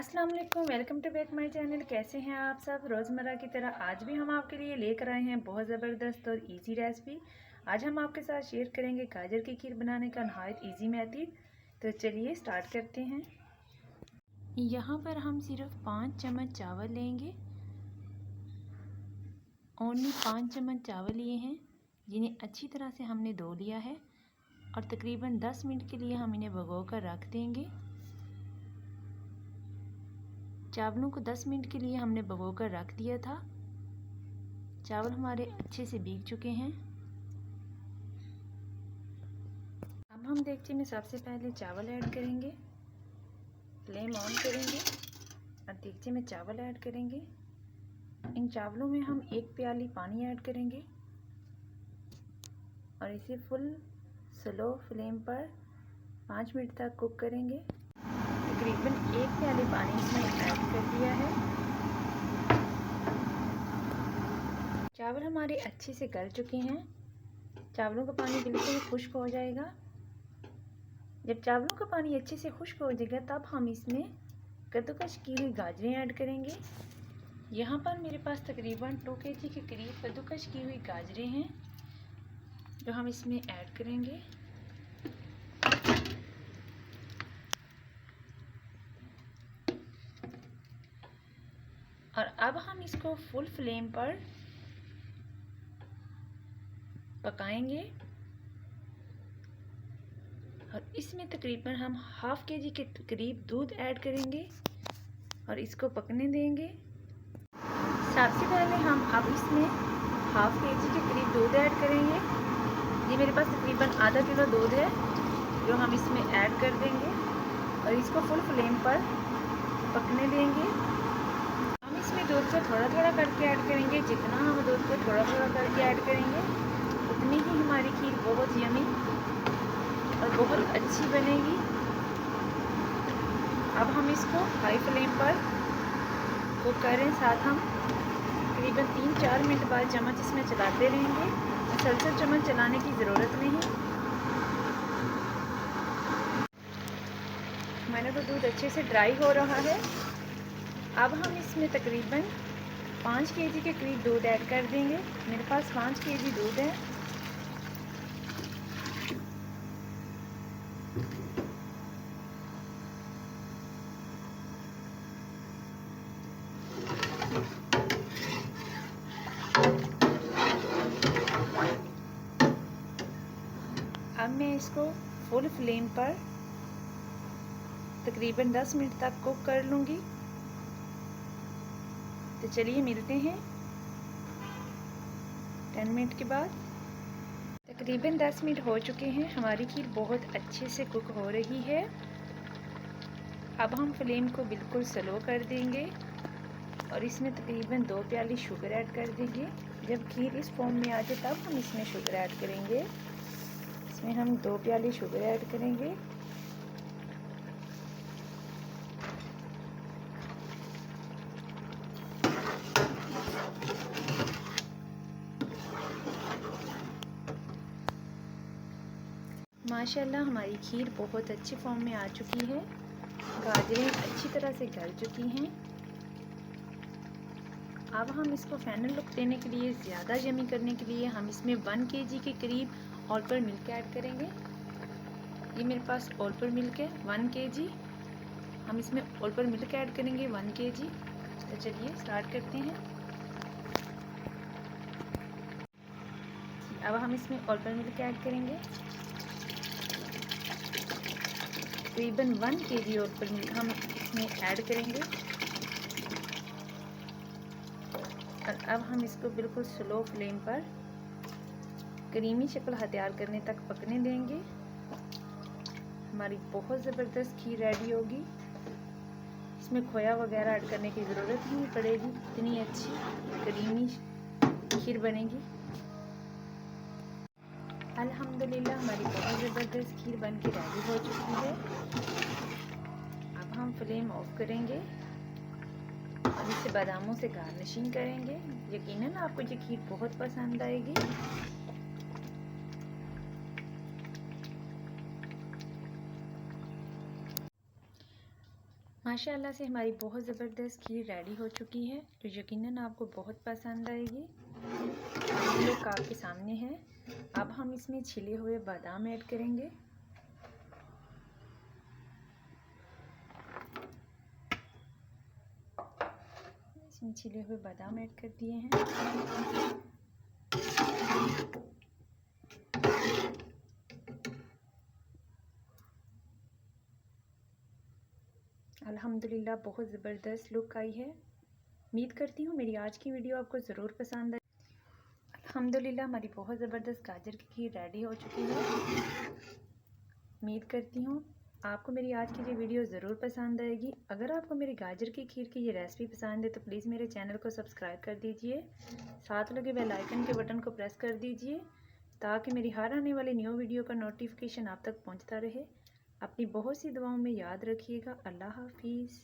अस्सलाम वालेकुम, welcome to back my channel. कैसे हैं आप सब? रोज़मर्रा की तरह आज भी हम आपके लिए लेकर आए हैं बहुत ज़बरदस्त और इजी रेसिपी। आज हम आपके साथ शेयर करेंगे गाजर की खीर बनाने का नहायत इजी मेथड। तो चलिए स्टार्ट करते हैं। यहाँ पर हम सिर्फ 5 चम्मच चावल लेंगे। ओनली 5 चम्मच चावल लिए हैं, जिन्हें अच्छी तरह से हमने धो लिया है और तकरीबन 10 मिनट के लिए हम इन्हें भिगो कर रख देंगे। चावलों को 10 मिनट के लिए हमने भिगो कर रख दिया था। चावल हमारे अच्छे से भीग चुके हैं। अब हम देगचे में सबसे पहले चावल ऐड करेंगे। फ्लेम ऑन करेंगे और देगचे में चावल ऐड करेंगे। इन चावलों में हम 1 प्याली पानी ऐड करेंगे और इसे फुल स्लो फ्लेम पर 5 मिनट तक कुक करेंगे। तकरीबन 1 प्याली पानी इसमें ऐड कर दिया है। चावल हमारे अच्छे से गल चुके हैं। चावलों का पानी बिल्कुल खुश्क हो जाएगा। जब चावलों का पानी अच्छे से खुश्क हो जाएगा तब हम इसमें कद्दूकस की हुई गाजरें ऐड करेंगे। यहाँ पर मेरे पास तकरीबन 2 kg के करीब कद्दूकस की हुई गाजरें हैं जो हम इसमें ऐड करेंगे। और अब हम इसको फुल फ्लेम पर पकाएंगे और इसमें तकरीबन हम ½ kg के करीब दूध ऐड करेंगे और इसको पकने देंगे। सबसे पहले हम अब इसमें ½ kg के करीब दूध ऐड करेंगे। ये मेरे पास तकरीबन आधा किलो दूध है जो हम इसमें ऐड कर देंगे और इसको फुल फ्लेम पर पकने देंगे। हम इसमें दूध को थोड़ा थोड़ा करके ऐड करेंगे। जितना हम दूध को थोड़ा थोड़ा करके ऐड करेंगे उतनी ही हमारी खीर बहुत यमी और बहुत अच्छी बनेगी। अब हम इसको हाई फ्लेम पर कुक करें। साथ हम तकरीबन 3-4 मिनट बाद चम्मच इसमें चलाते रहेंगे। मुसलसल चम्मच चलाने की ज़रूरत नहीं। हमारा तो दूध अच्छे से ड्राई हो रहा है। अब हम इसमें तकरीबन 5 kg के करीब दूध ऐड कर देंगे। मेरे पास 5 kg दूध है। अब मैं इसको फुल फ्लेम पर तकरीबन 10 मिनट तक कुक कर लूँगी। तो चलिए मिलते हैं 10 मिनट के बाद। तकरीबन 10 मिनट हो चुके हैं। हमारी खीर बहुत अच्छे से कुक हो रही है। अब हम फ्लेम को बिल्कुल स्लो कर देंगे और इसमें तकरीबन 2 प्याली शुगर ऐड कर देंगे। जब खीर इस फॉर्म में आ जाए तब हम इसमें शुगर ऐड करेंगे। इसमें हम 2 प्याली शुगर ऐड करेंगे। माशाल्लाह हमारी खीर बहुत अच्छे फॉर्म में आ चुकी है। गाजरें अच्छी तरह से गल चुकी हैं। अब हम इसको फाइनल लुक देने के लिए, ज़्यादा यमी करने के लिए हम इसमें 1 kg के करीब ऑल पर मिल्क ऐड करेंगे। ये मेरे पास ऑल पर मिल्क है 1 kg। हम इसमें ऑल पर मिल्क ऐड करेंगे 1 kg। तो चलिए स्टार्ट करते हैं। अब हम इसमें ऑल पर मिल्क ऐड करेंगे। तकरीबन 1 kg ऑल पर मिल्क हम इसमें ऐड करेंगे और अब हम इसको बिल्कुल स्लो फ्लेम पर क्रीमी शक्ल हथियार करने तक पकने देंगे। हमारी बहुत ज़बरदस्त खीर रेडी होगी। इसमें खोया वगैरह ऐड करने की ज़रूरत नहीं पड़ेगी। इतनी अच्छी क्रीमी खीर बनेगी। अल्हम्दुलिल्लाह हमारी बहुत ज़बरदस्त खीर बन के रेडी हो चुकी है। अब हम फ्लेम ऑफ करेंगे और इसे बादामों से गार्निशिंग करेंगे। यकीनन आपको ये खीर बहुत पसंद आएगी। माशाल्लाह से हमारी बहुत ज़बरदस्त खीर रेडी हो चुकी है, जो यकीनन आपको बहुत पसंद आएगी। लोग आपके सामने है। अब हम इसमें छिले हुए बादाम ऐड करेंगे। इसमें छिले हुए बादाम ऐड कर दिए हैं। अल्हम्दुलिल्लाह बहुत ज़बरदस्त लुक आई है। उम्मीद करती हूँ मेरी आज की वीडियो आपको ज़रूर पसंद आए। अल्हम्दुलिल्लाह हमारी बहुत ज़बरदस्त गाजर की खीर रेडी हो चुकी है। उम्मीद करती हूँ आपको मेरी आज की ये वीडियो ज़रूर पसंद आएगी। अगर आपको मेरी गाजर की खीर की ये रेसिपी पसंद है तो प्लीज़ मेरे चैनल को सब्सक्राइब कर दीजिए, साथ लगे बेल आइकन के बटन को प्रेस कर दीजिए ताकि मेरी हर आने वाली न्यू वीडियो का नोटिफिकेशन आप तक पहुँचता रहे। अपनी बहुत सी दुआओं में याद रखिएगा। अल्लाह हाफिज़।